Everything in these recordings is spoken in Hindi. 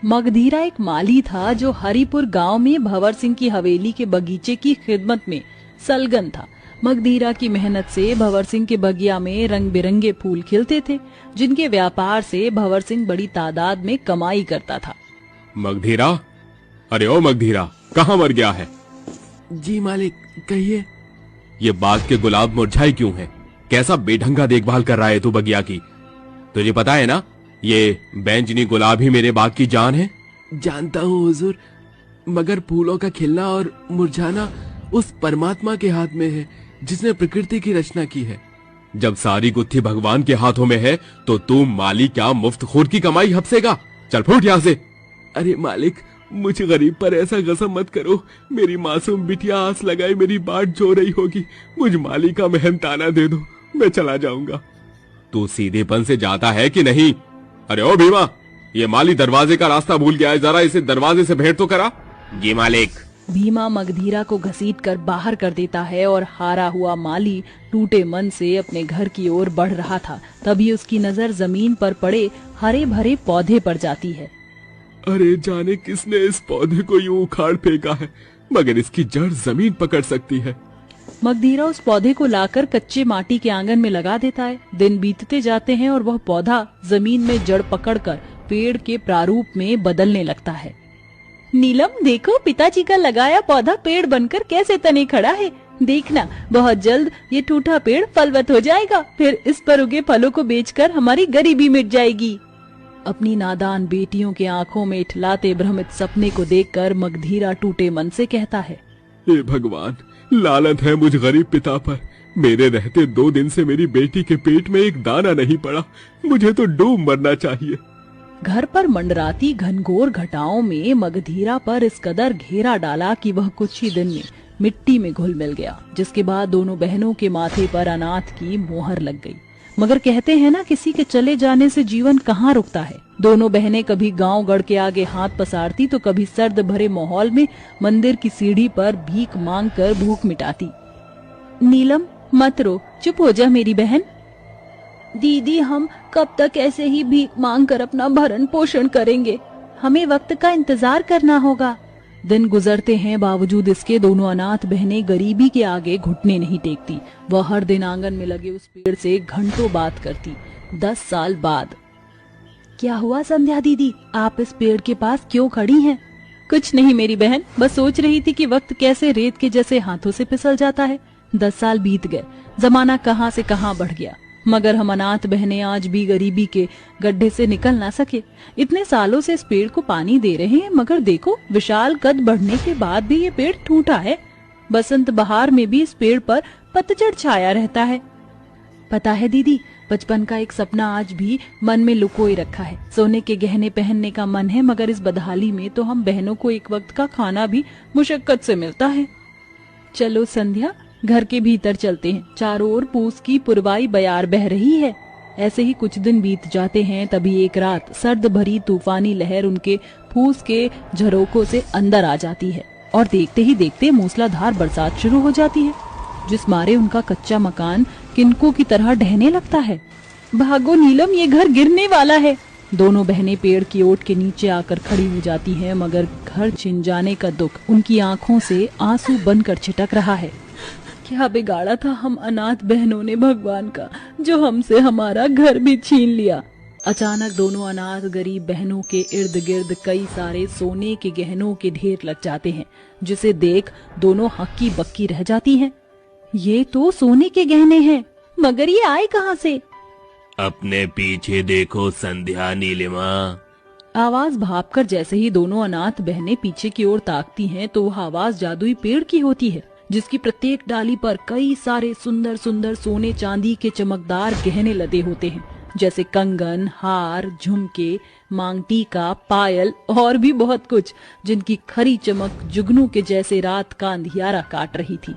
मगधीरा एक माली था जो हरिपुर गांव में भंवर सिंह की हवेली के बगीचे की खिदमत में सलगन था। मगधीरा की मेहनत से भंवर सिंह के बगिया में रंग बिरंगे फूल खिलते थे, जिनके व्यापार से भंवर सिंह बड़ी तादाद में कमाई करता था। मगधीरा, अरे ओ मगधीरा, कहाँ मर गया है? जी मालिक, कहिए। ये बाग के गुलाब मुरझाए क्यों हैं? कैसा बेढंगा देखभाल कर रहा है तू बगिया की? तुझे पता है ना, ये बैंजनी गुलाब ही मेरे बाग की जान है। जानता हूँ हुजूर, मगर फूलों का खिलना और मुरझाना उस परमात्मा के हाथ में है जिसने प्रकृति की रचना की है। जब सारी गुत्थी भगवान के हाथों में है तो तू माली क्या मुफ्तखोर की कमाई हपसेगा? चल फूट यहाँ से। अरे मालिक, मुझे गरीब पर ऐसा गजब मत करो। मेरी मासूम बिटिया आस लगाए मेरी बाट जो रही होगी। मुझ माली का मेहनताना दे दो, मैं चला जाऊंगा। तू सीधेपन से जाता है कि नहीं? अरे ओ भीमा, ये माली दरवाजे का रास्ता भूल गया है, जरा इसे दरवाजे से भेंट तो करा। जी मालिक। भीमा मगधीरा को घसीट कर बाहर कर देता है और हारा हुआ माली टूटे मन से अपने घर की ओर बढ़ रहा था। तभी उसकी नजर जमीन पर पड़े हरे भरे पौधे पर जाती है। अरे जाने किसने इस पौधे को यूं उखाड़ फेंका है, मगर इसकी जड़ जमीन पकड़ सकती है। मगधीरा उस पौधे को लाकर कच्चे माटी के आंगन में लगा देता है। दिन बीतते जाते हैं और वह पौधा जमीन में जड़ पकड़कर पेड़ के प्रारूप में बदलने लगता है। नीलम, देखो, पिताजी का लगाया पौधा पेड़ बनकर कैसे तने खड़ा है। देखना, बहुत जल्द ये टूटा पेड़ फलवत हो जाएगा, फिर इस पर उगे फलों को बेचकर हमारी गरीबी मिट जाएगी। अपनी नादान बेटियों के आंखों में इठलाते भ्रमित सपने को देखकर मगधीरा टूटे मन से कहता है, हे भगवान, लानत है मुझ गरीब पिता पर। मेरे रहते 2 दिन से मेरी बेटी के पेट में एक दाना नहीं पड़ा। मुझे तो डूब मरना चाहिए। घर पर मंडराती घनघोर घटाओं में मगधीरा पर इस कदर घेरा डाला कि वह कुछ ही दिन में मिट्टी में घुल मिल गया, जिसके बाद दोनों बहनों के माथे पर अनाथ की मोहर लग गई। मगर कहते हैं ना, किसी के चले जाने से जीवन कहाँ रुकता है। दोनों बहनें कभी गांव गढ़ के आगे हाथ पसारती तो कभी सर्द भरे माहौल में मंदिर की सीढ़ी पर भीख मांग कर भूख मिटाती। नीलम, मत रो, चुप हो जा मेरी बहन। दीदी, हम कब तक ऐसे ही भीख मांग कर अपना भरण पोषण करेंगे? हमें वक्त का इंतजार करना होगा। दिन गुजरते हैं, बावजूद इसके दोनों अनाथ बहनें गरीबी के आगे घुटने नहीं टेकती। वह हर दिन आंगन में लगे उस पेड़ से घंटों बात करती। 10 साल बाद। क्या हुआ संध्या दीदी, आप इस पेड़ के पास क्यों खड़ी हैं? कुछ नहीं मेरी बहन, बस सोच रही थी कि वक्त कैसे रेत के जैसे हाथों से फिसल जाता है। 10 साल बीत गए, जमाना कहाँ से कहाँ बढ़ गया, मगर हम अनाथ बहनें आज भी गरीबी के गड्ढे से निकल ना सके। इतने सालों से इस पेड़ को पानी दे रहे हैं, मगर देखो, विशाल कद बढ़ने के बाद भी ये पेड़ टूटा है। बसंत बहार में भी इस पेड़ पर पतझड़ छाया रहता है। पता है दीदी, बचपन का एक सपना आज भी मन में लुकोए रखा है। सोने के गहने पहनने का मन है, मगर इस बदहाली में तो हम बहनों को एक वक्त का खाना भी मुशक्कत से मिलता है। चलो संध्या, घर के भीतर चलते हैं। चारों ओर पूस की पुरवाई बयार बह रही है। ऐसे ही कुछ दिन बीत जाते हैं। तभी एक रात सर्द भरी तूफानी लहर उनके फूस के झरोकों से अंदर आ जाती है और देखते ही देखते मूसलाधार बरसात शुरू हो जाती है, जिस मारे उनका कच्चा मकान किनकों की तरह ढहने लगता है। भागो नीलम, ये घर गिरने वाला है। दोनों बहनें पेड़ की ओट के नीचे आकर खड़ी हो जाती हैं, मगर घर छिन जाने का दुख उनकी आंखों से आंसू बनकर छिटक रहा है। क्या बिगाड़ा था हम अनाथ बहनों ने भगवान का, जो हमसे हमारा घर भी छीन लिया। अचानक दोनों अनाथ गरीब बहनों के इर्द गिर्द कई सारे सोने के गहनों के ढेर लग जाते हैं, जिसे देख दोनों हक्की बक्की रह जाती हैं। ये तो सोने के गहने हैं, मगर ये आए कहाँ से? अपने पीछे देखो संध्या, नीलिमा। आवाज भापकर जैसे ही दोनों अनाथ बहनें पीछे की ओर ताकती हैं, तो वह आवाज जादुई पेड़ की होती है, जिसकी प्रत्येक डाली पर कई सारे सुंदर सुंदर सोने चांदी के चमकदार गहने लदे होते हैं, जैसे कंगन, हार, झुमके, मांग टीका, पायल और भी बहुत कुछ, जिनकी खरी चमक जुगनू के जैसे रात का अंधियारा काट रही थी।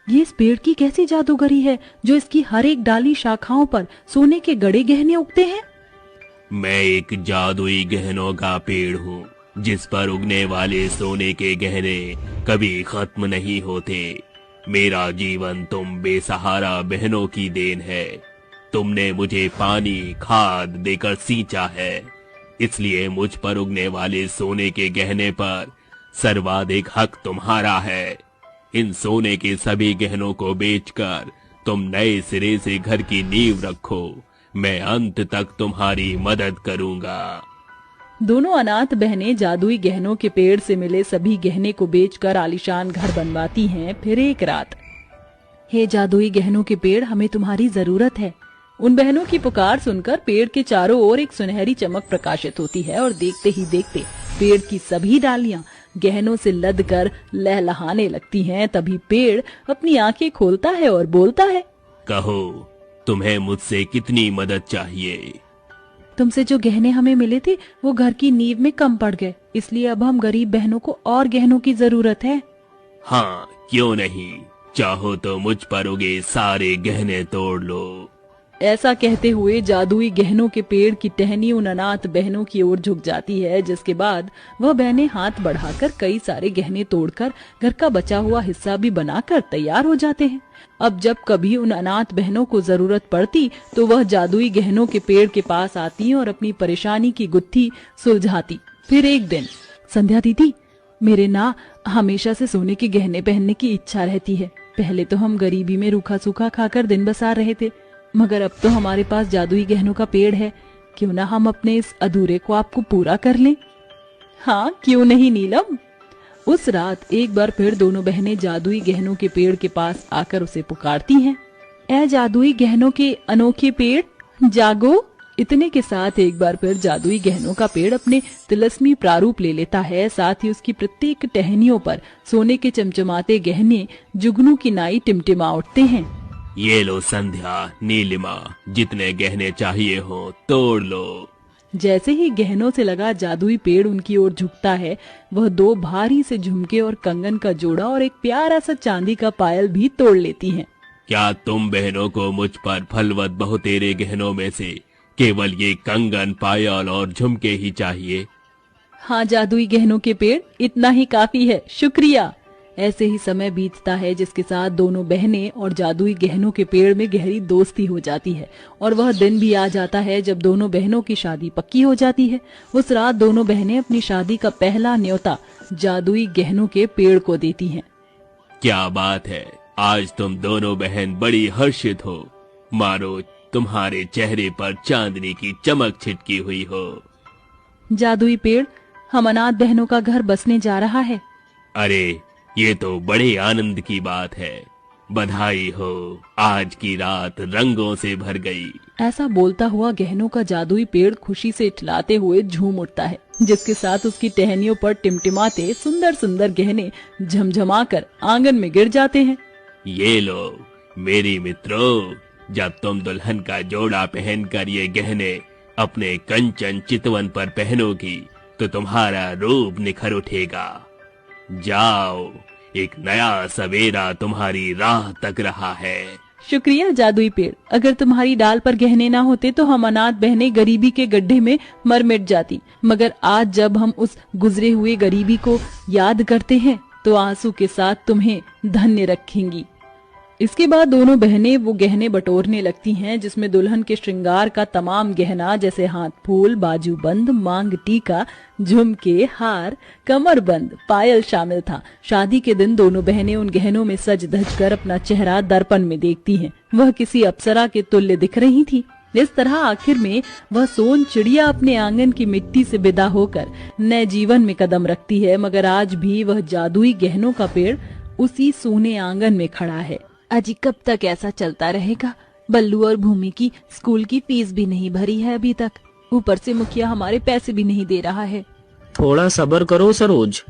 ये इस पेड़ की कैसी जादूगरी है जो इसकी हर एक डाली शाखाओं पर सोने के गड़े गहने उगते हैं? मैं एक जादुई गहनों का पेड़ हूँ, जिस पर उगने वाले सोने के गहने कभी खत्म नहीं होते। मेरा जीवन तुम बेसहारा बहनों की देन है। तुमने मुझे पानी खाद देकर सींचा है। इसलिए मुझ पर उगने वाले सोने के गहने पर सर्वाधिक हक तुम्हारा है। इन सोने के सभी गहनों को बेचकर तुम नए सिरे से घर की नींव रखो। मैं अंत तक तुम्हारी मदद करूंगा। दोनों अनाथ बहनें जादुई गहनों के पेड़ से मिले सभी गहने को बेचकर आलीशान घर बनवाती हैं। फिर एक रात, हे जादुई गहनों के पेड़, हमें तुम्हारी जरूरत है। उन बहनों की पुकार सुनकर पेड़ के चारों ओर एक सुनहरी चमक प्रकाशित होती है और देखते ही देखते पेड़ की सभी डालियां गहनों से लदकर लहलहाने लगती हैं। तभी पेड़ अपनी आंखें खोलता है और बोलता है, कहो, तुम्हें मुझसे कितनी मदद चाहिए? तुमसे जो गहने हमें मिले थे वो घर की नींव में कम पड़ गए, इसलिए अब हम गरीब बहनों को और गहनों की जरूरत है। हाँ, क्यों नहीं, चाहो तो मुझ पर उगे सारे गहने तोड़ लो। ऐसा कहते हुए जादुई गहनों के पेड़ की टहनी उन अनाथ बहनों की ओर झुक जाती है, जिसके बाद वह बहनें हाथ बढ़ाकर कई सारे गहने तोड़कर घर का बचा हुआ हिस्सा भी बनाकर तैयार हो जाते हैं। अब जब कभी उन अनाथ बहनों को जरूरत पड़ती तो वह जादुई गहनों के पेड़ के पास आती और अपनी परेशानी की गुत्थी सुलझाती। फिर एक दिन, संध्या दीदी, मेरे ना हमेशा से सोने के गहने पहनने की इच्छा रहती है। पहले तो हम गरीबी में रूखा सूखा खाकर दिन बसार रहे थे, मगर अब तो हमारे पास जादुई गहनों का पेड़ है। क्यों ना हम अपने इस अधूरे को आपको पूरा कर लें? हाँ, क्यों नहीं नीलम। उस रात एक बार फिर दोनों बहनें जादुई गहनों के पेड़ के पास आकर उसे पुकारती हैं, ऐ जादुई गहनों के अनोखे पेड़, जागो। इतने के साथ एक बार फिर जादुई गहनों का पेड़ अपने तिलस्मी प्रारूप ले लेता है। साथ ही उसकी प्रत्येक टहनियों पर सोने के चमचमाते गहने जुगनू की नाई टिमटिमा उठते हैं। ये लो संध्या, नीलिमा, जितने गहने चाहिए हो तोड़ लो। जैसे ही गहनों से लगा जादुई पेड़ उनकी ओर झुकता है, वह दो भारी से झुमके और कंगन का जोड़ा और एक प्यारा सा चांदी का पायल भी तोड़ लेती हैं। क्या तुम बहनों को मुझ पर फलवत बहुतेरे गहनों में से केवल ये कंगन, पायल और झुमके ही चाहिए? हाँ जादुई गहनों के पेड़, इतना ही काफी है, शुक्रिया। ऐसे ही समय बीतता है, जिसके साथ दोनों बहनें और जादुई गहनों के पेड़ में गहरी दोस्ती हो जाती है। और वह दिन भी आ जाता है जब दोनों बहनों की शादी पक्की हो जाती है। उस रात दोनों बहनें अपनी शादी का पहला न्योता जादुई गहनों के पेड़ को देती हैं। क्या बात है, आज तुम दोनों बहन बड़ी हर्षित हो। मानो तुम्हारे चेहरे पर चांदनी की चमक छिटकी हुई हो। जादुई पेड़, हम अनाथ बहनों का घर बसने जा रहा है। अरे, ये तो बड़े आनंद की बात है। बधाई हो, आज की रात रंगों से भर गई। ऐसा बोलता हुआ गहनों का जादुई पेड़ खुशी से इठलाते हुए झूम उठता है, जिसके साथ उसकी टहनियों पर टिमटिमाते सुंदर सुंदर गहने झमझमाकर आंगन में गिर जाते हैं। ये लो मेरी मित्रों, जब तुम दुल्हन का जोड़ा पहनकर ये गहने अपने कंचन चितवन पर पहनोगी तो तुम्हारा रूप निखर उठेगा। जाओ, एक नया सवेरा तुम्हारी राह तक रहा है। शुक्रिया जादुई पेड़, अगर तुम्हारी डाल पर गहने ना होते तो हम अनाथ बहनें गरीबी के गड्ढे में मर मिट जाती। मगर आज जब हम उस गुजरे हुए गरीबी को याद करते हैं तो आंसू के साथ तुम्हें धन्य रखेंगी। इसके बाद दोनों बहनें वो गहने बटोरने लगती हैं जिसमें दुल्हन के श्रृंगार का तमाम गहना, जैसे हाथ फूल, बाजूबंद, मांग टीका, झुमके, हार, कमरबंद, पायल शामिल था। शादी के दिन दोनों बहनें उन गहनों में सज धज कर अपना चेहरा दर्पण में देखती हैं। वह किसी अप्सरा के तुल्य दिख रही थी। इस तरह आखिर में वह सोन चिड़िया अपने आंगन की मिट्टी से विदा होकर नए जीवन में कदम रखती है। मगर आज भी वह जादुई गहनों का पेड़ उसी सोने आंगन में खड़ा है। अजी, कब तक ऐसा चलता रहेगा? बल्लू और भूमि की स्कूल की फीस भी नहीं भरी है अभी तक, ऊपर से मुखिया हमारे पैसे भी नहीं दे रहा है। थोड़ा सब्र करो सरोज,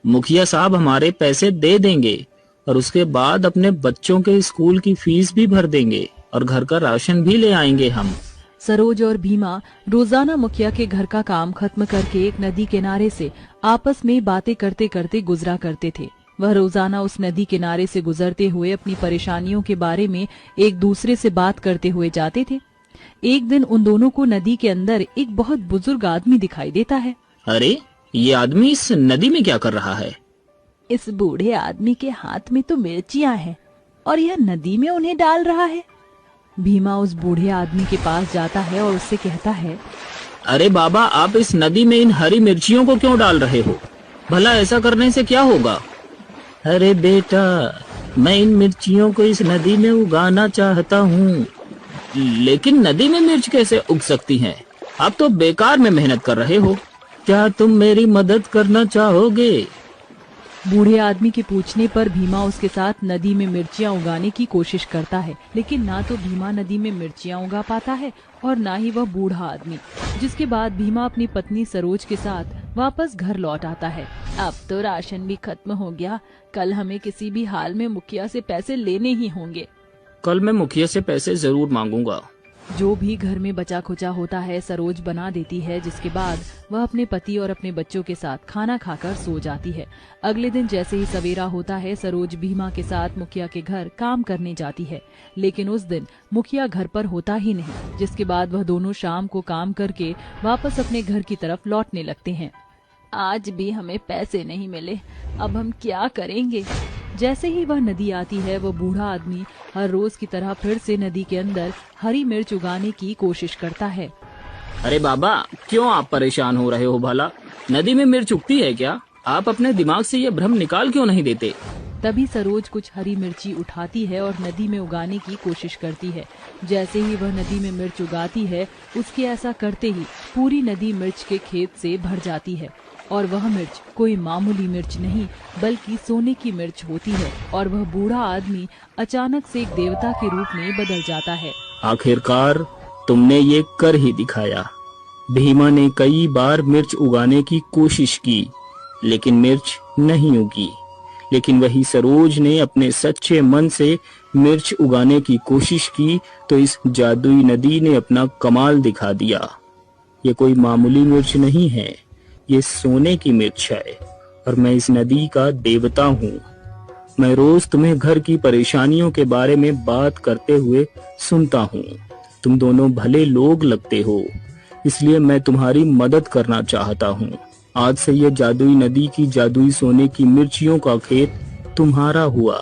मुखिया साहब हमारे पैसे दे देंगे और उसके बाद अपने बच्चों के स्कूल की फीस भी भर देंगे और घर का राशन भी ले आएंगे हम। सरोज और भीमा रोजाना मुखिया के घर का काम खत्म करके एक नदी किनारे से आपस में बातें करते करते गुजरा करते थे। वह रोजाना उस नदी किनारे से गुजरते हुए अपनी परेशानियों के बारे में एक दूसरे से बात करते हुए जाते थे। एक दिन उन दोनों को नदी के अंदर एक बहुत बुजुर्ग आदमी दिखाई देता है। अरे, ये आदमी इस नदी में क्या कर रहा है? इस बूढ़े आदमी के हाथ में तो मिर्चियां हैं और यह नदी में उन्हें डाल रहा है। भीमा उस बूढ़े आदमी के पास जाता है और उससे कहता है, अरे बाबा, आप इस नदी में इन हरी मिर्चियों को क्यों डाल रहे हो? भला ऐसा करने से क्या होगा? अरे बेटा, मैं इन मिर्चियों को इस नदी में उगाना चाहता हूँ। लेकिन नदी में मिर्च कैसे उग सकती हैं? आप तो बेकार में मेहनत कर रहे हो। क्या तुम मेरी मदद करना चाहोगे? बूढ़े आदमी के पूछने पर भीमा उसके साथ नदी में मिर्चियां उगाने की कोशिश करता है, लेकिन ना तो भीमा नदी में मिर्चियां उगा पाता है और ना ही वह बूढ़ा आदमी। जिसके बाद भीमा अपनी पत्नी सरोज के साथ वापस घर लौट आता है। अब तो राशन भी खत्म हो गया, कल हमें किसी भी हाल में मुखिया से पैसे लेने ही होंगे। कल मैं मुखिया से पैसे जरूर मांगूंगा। जो भी घर में बचा खुचा होता है सरोज बना देती है, जिसके बाद वह अपने पति और अपने बच्चों के साथ खाना खाकर सो जाती है। अगले दिन जैसे ही सवेरा होता है, सरोज भीमा के साथ मुखिया के घर काम करने जाती है, लेकिन उस दिन मुखिया घर पर होता ही नहीं। जिसके बाद वह दोनों शाम को काम करके वापस अपने घर की तरफ लौटने लगते हैं। आज भी हमें पैसे नहीं मिले, अब हम क्या करेंगे? जैसे ही वह नदी आती है, वह बूढ़ा आदमी हर रोज की तरह फिर से नदी के अंदर हरी मिर्च उगाने की कोशिश करता है। अरे बाबा, क्यों आप परेशान हो रहे हो? भला नदी में मिर्च उगती है क्या? आप अपने दिमाग से ये भ्रम निकाल क्यों नहीं देते? तभी सरोज कुछ हरी मिर्ची उठाती है और नदी में उगाने की कोशिश करती है। जैसे ही वह नदी में मिर्च उगाती है, उसके ऐसा करते ही पूरी नदी मिर्च के खेत से भर जाती है और वह मिर्च कोई मामूली मिर्च नहीं बल्कि सोने की मिर्च होती है और वह बूढ़ा आदमी अचानक से एक देवता के रूप में बदल जाता है। आखिरकार तुमने ये कर ही दिखाया। भीमा ने कई बार मिर्च उगाने की कोशिश की, लेकिन मिर्च नहीं उगी। लेकिन वही सरोज ने अपने सच्चे मन से मिर्च उगाने की कोशिश की तो इस जादुई नदी ने अपना कमाल दिखा दिया। ये कोई मामूली मिर्च नहीं है, ये सोने की मिर्च है और मैं इस नदी का देवता हूँ। मैं रोज तुम्हें घर की परेशानियों के बारे में बात करते हुए सुनता हूँ। तुम दोनों भले लोग लगते हो, इसलिए मैं तुम्हारी मदद करना चाहता हूँ। आज से ये जादुई नदी की जादुई सोने की मिर्चियों का खेत तुम्हारा हुआ।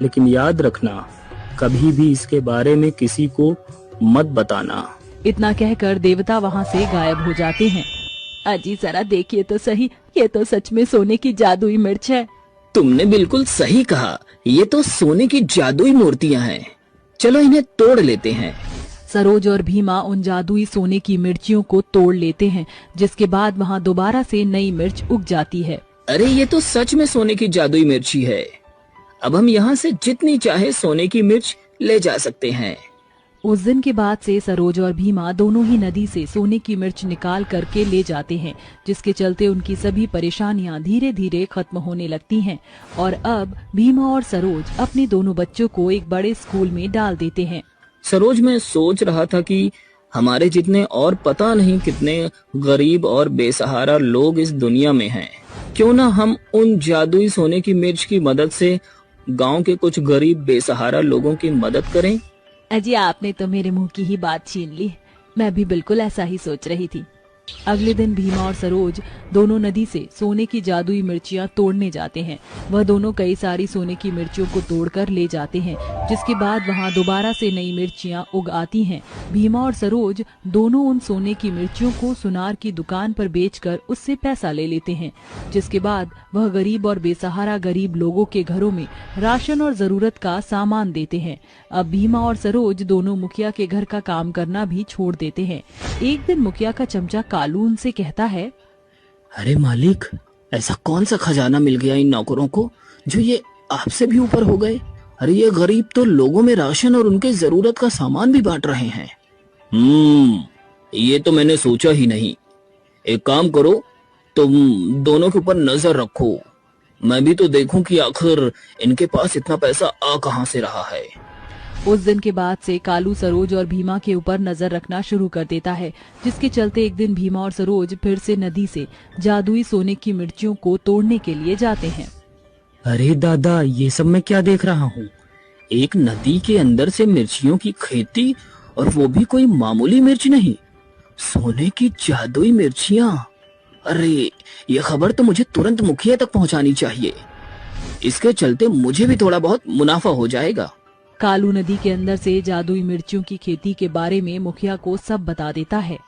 लेकिन याद रखना, कभी भी इसके बारे में किसी को मत बताना। इतना कहकर देवता वहाँ से गायब हो जाते हैं। अजी जरा देखिए तो सही, ये तो सच में सोने की जादुई मिर्च है। तुमने बिल्कुल सही कहा, ये तो सोने की जादुई मूर्तियाँ हैं। चलो इन्हें तोड़ लेते हैं। सरोज और भीमा उन जादुई सोने की मिर्चियों को तोड़ लेते हैं, जिसके बाद वहाँ दोबारा से नई मिर्च उग जाती है। अरे ये तो सच में सोने की जादुई मिर्ची है। अब हम यहाँ से जितनी चाहे सोने की मिर्च ले जा सकते हैं। उस दिन के बाद से सरोज और भीमा दोनों ही नदी से सोने की मिर्च निकाल करके ले जाते हैं, जिसके चलते उनकी सभी परेशानियां धीरे धीरे खत्म होने लगती हैं और अब भीमा और सरोज अपने दोनों बच्चों को एक बड़े स्कूल में डाल देते हैं। सरोज, मैं सोच रहा था कि हमारे जितने और पता नहीं कितने गरीब और बेसहारा लोग इस दुनिया में हैं। क्यों ना हम उन जादुई सोने की मिर्च की मदद से गांव के कुछ गरीब बेसहारा लोगों की मदद करें। अजी आपने तो मेरे मुंह की ही बात छीन ली, मैं भी बिल्कुल ऐसा ही सोच रही थी। अगले दिन भीमा और सरोज दोनों नदी से सोने की जादुई मिर्चियां तोड़ने जाते हैं। वह दोनों कई सारी सोने की मिर्चियों को तोड़कर ले जाते हैं, जिसके बाद वहां दोबारा से नई मिर्चियां उग आती हैं। भीमा और सरोज दोनों उन सोने की मिर्चियों को सुनार की दुकान पर बेचकर उससे पैसा ले लेते हैं, जिसके बाद वह गरीब और बेसहारा गरीब लोगों के घरों में राशन और जरूरत का सामान देते हैं। अब भीमा और सरोज दोनों मुखिया के घर का काम करना भी छोड़ देते हैं। एक दिन मुखिया का चमचा कालू उनसे कहता है, अरे मालिक, ऐसा कौन सा खजाना मिल गया इन नौकरों को जो ये आपसे भी ऊपर हो गए? अरे ये गरीब तो लोगों में राशन और उनके जरूरत का सामान भी बांट रहे हैं। ये तो मैंने सोचा ही नहीं। एक काम करो, तुम दोनों के ऊपर नजर रखो, मैं भी तो देखूं कि आखिर इनके पास इतना पैसा आ कहां से रहा है। उस दिन के बाद से कालू सरोज और भीमा के ऊपर नजर रखना शुरू कर देता है, जिसके चलते एक दिन भीमा और सरोज फिर से नदी से जादुई सोने की मिर्चियों को तोड़ने के लिए जाते हैं। अरे दादा, ये सब मैं क्या देख रहा हूँ? एक नदी के अंदर से मिर्चियों की खेती, और वो भी कोई मामूली मिर्च नहीं, सोने की जादुई मिर्चियाँ। अरे ये खबर तो मुझे तुरंत मुखिया तक पहुँचानी चाहिए। इसके चलते मुझे भी थोड़ा बहुत मुनाफा हो जाएगा। कालू नदी के अंदर से जादुई मिर्चियों की खेती के बारे में मुखिया को सब बता देता है।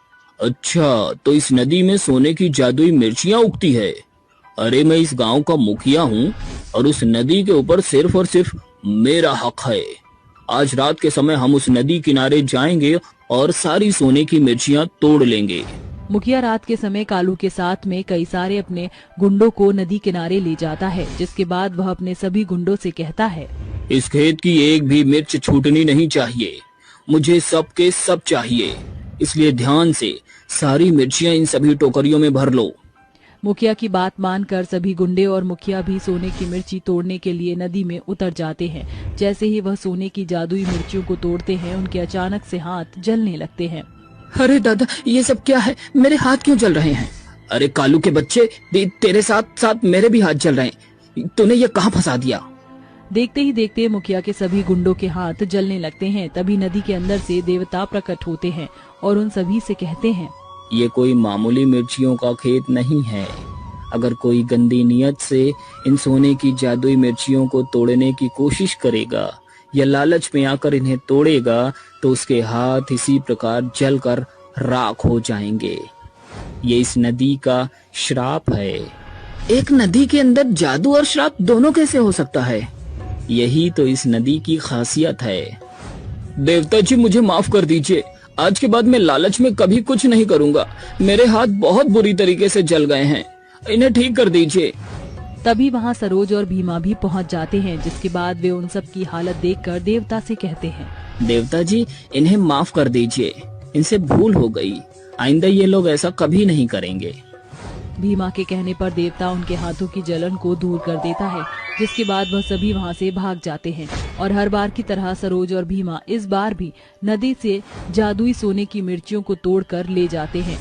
अच्छा, तो इस नदी में सोने की जादुई मिर्चियां उगती है। अरे मैं इस गांव का मुखिया हूँ और उस नदी के ऊपर सिर्फ और सिर्फ मेरा हक है। आज रात के समय हम उस नदी किनारे जाएंगे और सारी सोने की मिर्चियां तोड़ लेंगे। मुखिया रात के समय कालू के साथ में कई सारे अपने गुंडों को नदी किनारे ले जाता है, जिसके बाद वह अपने सभी गुंडों से कहता है, इस खेत की एक भी मिर्च छूटनी नहीं चाहिए। मुझे सब के सब चाहिए, इसलिए ध्यान से सारी मिर्चियां इन सभी टोकरियों में भर लो। मुखिया की बात मानकर सभी गुंडे और मुखिया भी सोने की मिर्ची तोड़ने के लिए नदी में उतर जाते हैं। जैसे ही वह सोने की जादुई मिर्चियों को तोड़ते हैं, उनके अचानक से हाथ जलने लगते हैं। अरे दादा, ये सब क्या है? मेरे हाथ क्यों जल रहे हैं? अरे कालू के बच्चे, तेरे साथ साथ मेरे भी हाथ जल रहे हैं। तूने ये कहाँ फंसा दिया? देखते ही देखते मुखिया के सभी गुंडों के हाथ जलने लगते हैं। तभी नदी के अंदर से देवता प्रकट होते हैं और उन सभी से कहते हैं, ये कोई मामूली मिर्चियों का खेत नहीं है। अगर कोई गंदी नियत से इन सोने की जादुई मिर्चियों को तोड़ने की कोशिश करेगा या लालच में आकर इन्हें तोड़ेगा, तो उसके हाथ इसी प्रकार जलकर राख हो जाएंगे। ये इस नदी का श्राप है। एक नदी के अंदर जादू और श्राप दोनों कैसे हो सकता है? यही तो इस नदी की खासियत है। देवता जी, मुझे माफ कर दीजिए। आज के बाद मैं लालच में कभी कुछ नहीं करूंगा। मेरे हाथ बहुत बुरी तरीके से जल गए हैं, इन्हें ठीक कर दीजिए। तभी वहाँ सरोज और भीमा भी पहुँच जाते हैं, जिसके बाद वे उन सब की हालत देखकर देवता से कहते हैं, देवता जी, इन्हें माफ कर दीजिए। इनसे भूल हो गई। आइंदा ये लोग ऐसा कभी नहीं करेंगे। भीमा के कहने पर देवता उनके हाथों की जलन को दूर कर देता है, जिसके बाद वह सभी वहां से भाग जाते हैं। और हर बार की तरह सरोज और भीमा इस बार भी नदी से जादुई सोने की मिर्चियों को तोड़कर ले जाते हैं।